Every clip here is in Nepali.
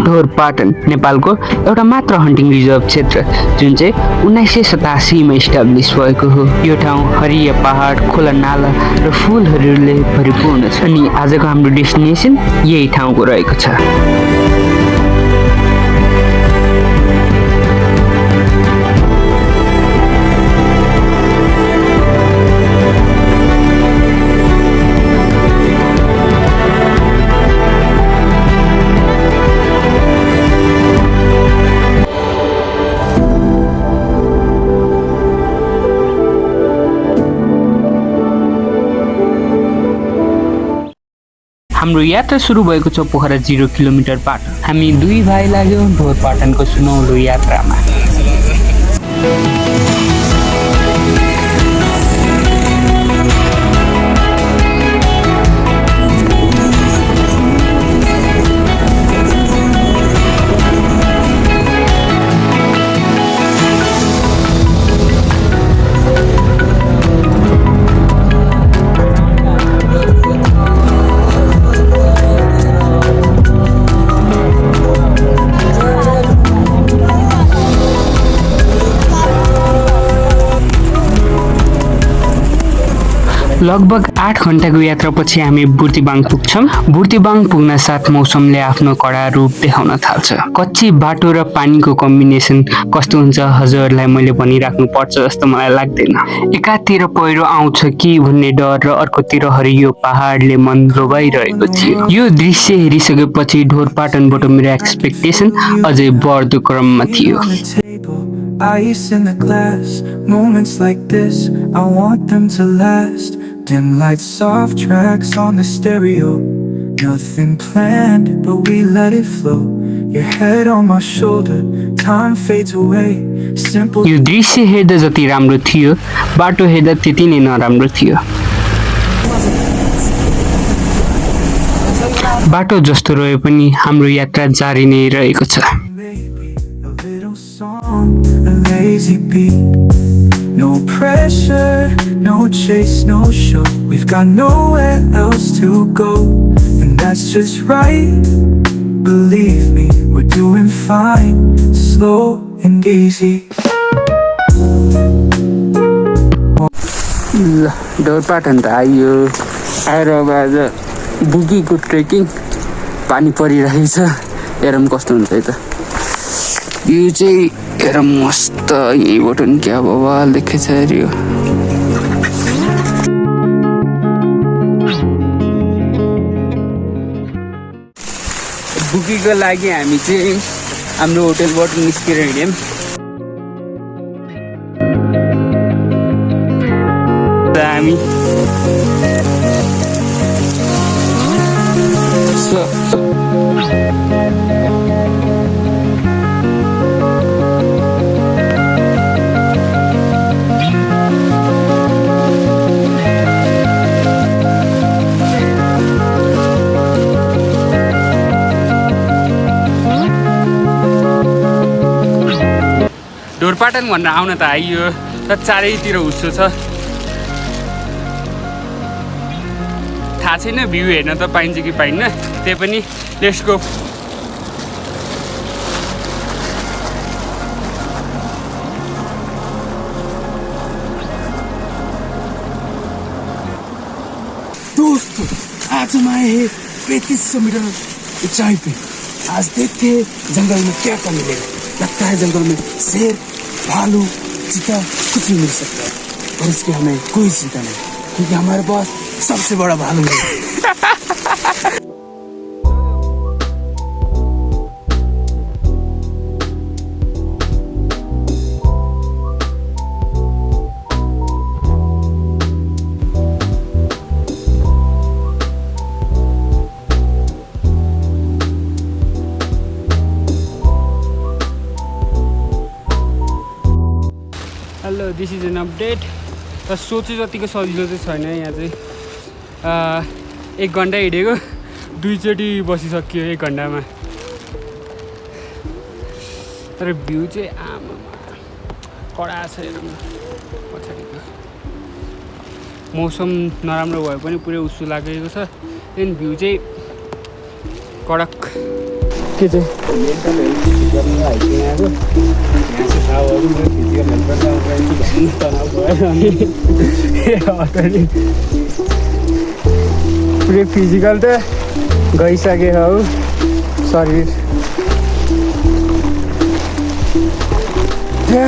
ढोरपाटन नेपालको एउटा मात्र हन्टिङ रिजर्भ क्षेत्र जुन चाहिँ 1987 मा इस्टाब्लिस भएको हो। यो ठाउँ हरिया पहाड, खोला नाला र फुलहरूले भरिपूर्ण छ अनि आजको हाम्रो डेस्टिनेसन यही ठाउँको रहेको छ। हाम्रो यात्रा सुरु भएको छ पोखरा 0 किलोमिटरबाट। हामी दुई भाइ लाग्यौँ ढोरपाटनको सुनौलो यात्रामा। लगभग 8 घण्टाको यात्रापछि हामी बुर्तिवाङ पुग्छौँ। बुर्तिवाङ पुग्न साथ मौसमले आफ्नो कडा रूप देखाउन थाल्छ। कच्ची बाटो र पानीको कम्बिनेसन कस्तो हुन्छ हजुरहरूलाई मैले भनिराख्नु पर्छ जस्तो मलाई लाग्दैन। एकातिर पहिरो आउँछ कि भन्ने डर र अर्कोतिर हरियो पहाडले मन लोभाइरहेको थियो। यो दृश्य हेरिसकेपछि ढोरपाटनबाट मेरो एक्सपेक्टेसन अझै बढ्दो क्रममा थियो। Ice in the glass, moments like this, I want them to last. Dim lights, soft tracks on the stereo. Nothing planned, but we let it flow. Your head on my shoulder, time fades away. Simple. यो दृश्य हेर्दा जति राम्रो थियो, बाटो हेर्दा त्यति नै नराम्रो थियो। बाटो जस्तो रहे पनि हाम्रो यात्रा जारी नै रहेको छ। A lazy beat, no pressure, no chase, no show. We've got nowhere else to go, and that's just right. Believe me, we're doing fine, slow and easy. Dhorpatan त आइयो। आएर अब आज बुगीको ट्रेकिङ पानी परिरहेछ। हेरौँ कस्तो हुन्छ है त। यो चाहिँ हेर मस्त यहीँबाट नि क्या बवाल देखेछ यो। बुकीको लागि हामी चाहिँ हाम्रो होटलबाट निस्केर हिँड्यौँ। हामी ढोरपाटन भनेर आउन त आइयो तर चारैतिर हुस्सो छ। थाहा छैन भ्यू हेर्न त पाइन्छ कि पाइन्न, त्यही पनि लेट्स गो। दोस्तों आज मैं है 3500 मीटर ऊंचाई पे। आज देखते हैं जंगल में क्या क्या मिलेगा। लगता है जंगल में शेर, भालू, चीता कुछ भी मिल सकता है, और इसकी हमें कोई चिंता नहीं क्योंकि हमारे पास सबसे बड़ा भालू है। Hello this is an update. र सोचे जतिको सजिलो चाहिँ छैन। यहाँ चाहिँ 1 घन्टा हिँडेको 2 चोटि बसिसक्यो 1 घन्टामा। तर भ्यू चाहिँ आमा कडा छ। हेरौँ पछाडिको मौसम नराम्रो भए पनि पुरै उसो लागेको छ। देन भ्यू चाहिँ कडक। के चाहिँ मेन्टल हेल्थ ठिक गर्नु हाइकिङ आएको यहाँ चाहिँ थाहा भयो मेरो फिजिकल हेल्थ पनि तनाउ भयो अनि पुरै फिजिकल त गइसके हौ शरीर ए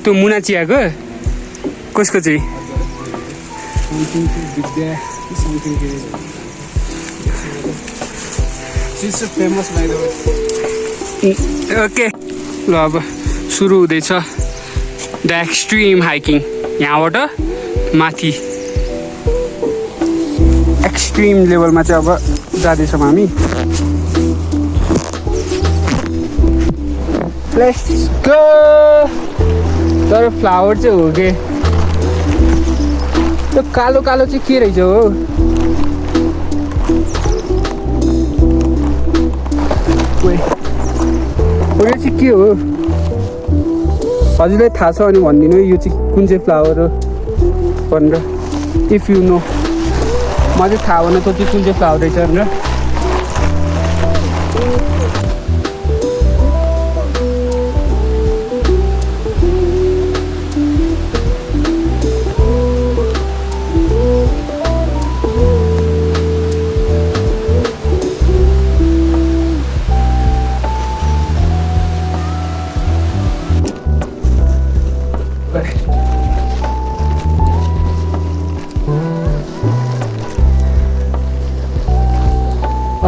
त्यो मुना चियाको कसको चाहिँ famous by the way okay ल अब सुरु हुँदैछ द एक्सट्रिम हाइकिङ यहाँबाट माथि एक्सट्रिम लेभलमा चाहिँ अब जाँदैछौँ हामी लेट्स गो तर फ्लावर चाहिँ हो के त्यो कालो कालो चाहिँ के रहेछ हो यो चाहिँ के हो हजुरलाई थाहा छ भने भनिदिनु यो चाहिँ कुन चाहिँ फ्लावर हो भनेर इफ यु नो मलाई चाहिँ थाहा भएन त्यो चाहिँ कुन चाहिँ फ्लावर रहेछ भनेर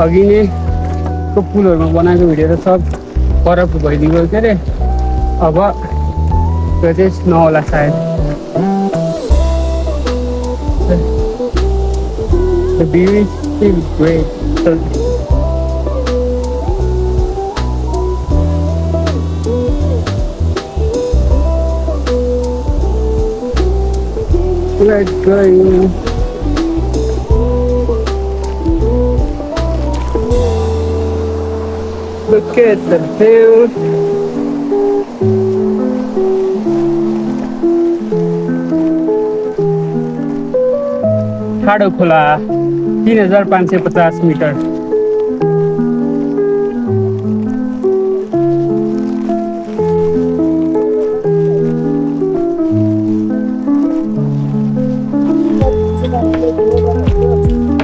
अघि नै त्यो पुलहरूमा बनाएको भिडियो त सब करप्ट भइदिएको के अरे अब त्यो चाहिँ नहोला सायद The view is still great. Let's go. Look at the view. ठाडो खोला 3550 मिटर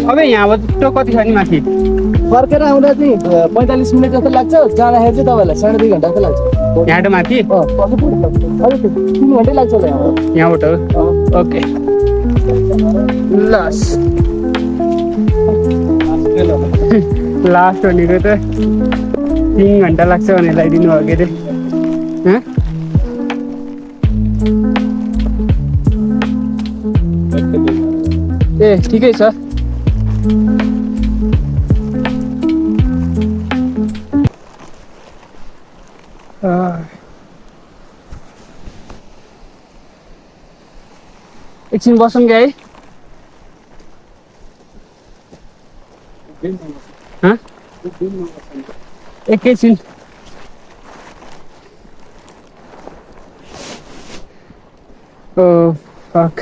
अब यहाँबाट कति छ नि माथि फर्केर आउँदा चाहिँ 45 मिनट जस्तो लाग्छ जाँदाखेरि चाहिँ तपाईँलाई 2.5 घन्टा जस्तो लाग्छ यहाँबाट माथि 3 घन्टै लाग्छ होला यहाँबाट ओके लास्ट भनेको त 3 घन्टा लाग्छ भने लगाइदिनु भयो के अरे ए ठिकै छ एकछिन बसौँ क्या है एकैछिन ओ फक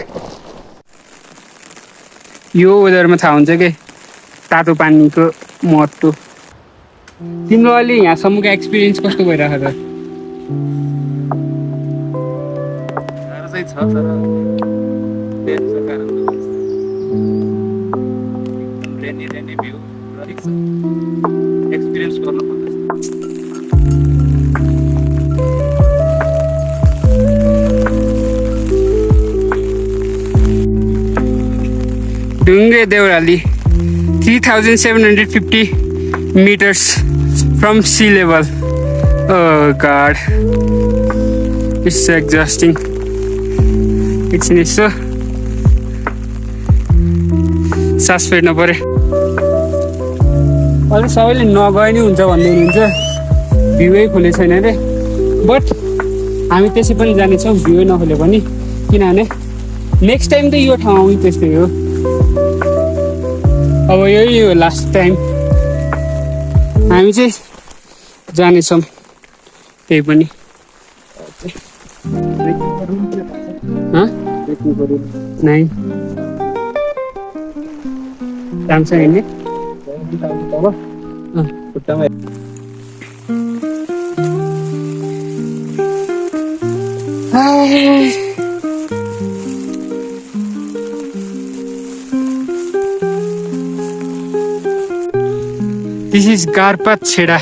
यो वेदरमा थाहा हुन्छ कि तातो पानीको महत्त्व तिम्रो अहिले यहाँसम्मको एक्सपिरियन्स कस्तो भइरहेको छ छ तर रेनको कारणले रेनी भ्यू ठिक छ एक्सपिरियन्स गर्नु पर्छ ढुङ्गे Deurali 3750 meters from sea level. Oh god, it's so exhausting. It's so सास फेर्न पर्यो अहिले सबैले नगए नि हुन्छ भन्दै हुनुहुन्छ भ्यूै खोले छैन अरे बट हामी त्यसै पनि जानेछौँ भ्यूै नखोले पनि किनभने नेक्स्ट टाइम त यो ठाउँ आउने त्यस्तै हो अब यही हो लास्ट टाइम हामी चाहिँ जानेछौँ त्यही पनि नै जान्छ हिँड्ने दिस इज गारपात छेडा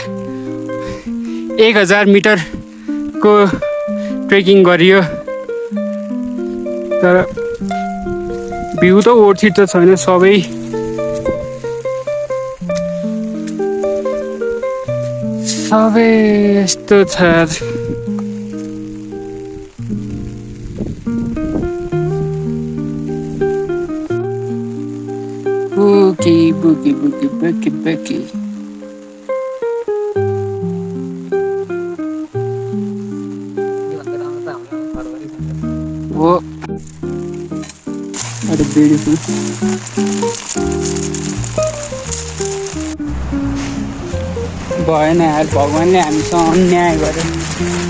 1000 मिटरको ट्रेकिङ गरियो तर भ्यू त ओर्थिट त छैन सबै यस्तो छ बुकी बुकी बुकी बुकी बुकी वो अरे ब्युटिफुल भएन यार भगवान्ले हामीसँग अन्याय गर्यो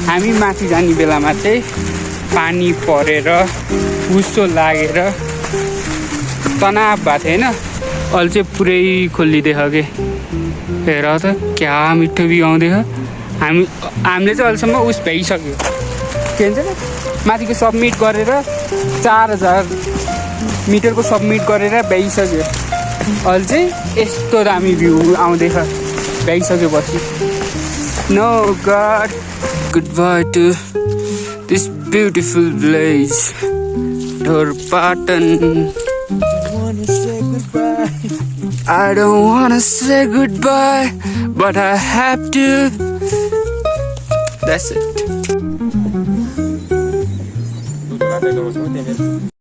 हामी माथि जाने बेलामा चाहिँ पानी परेर उस्तो लागेर तनाव भएको थियो होइन अहिले चाहिँ पुरै खोलिदिएछ कि हेर त क्या मिठो भ्यू आउँदैछ हामीले चाहिँ अहिलेसम्म उस भ्याइसक्यो के भन्छ माथिको सबमिट गरेर 4000 मिटरको सबमिट गरेर भ्याइसक्यो अहिले चाहिँ यस्तो दामी भ्यू आउँदैछ भ्याइसकेपछि now got goodbye to this beautiful village Dhorpatan I don't wanna say goodbye, but I have to. That's it.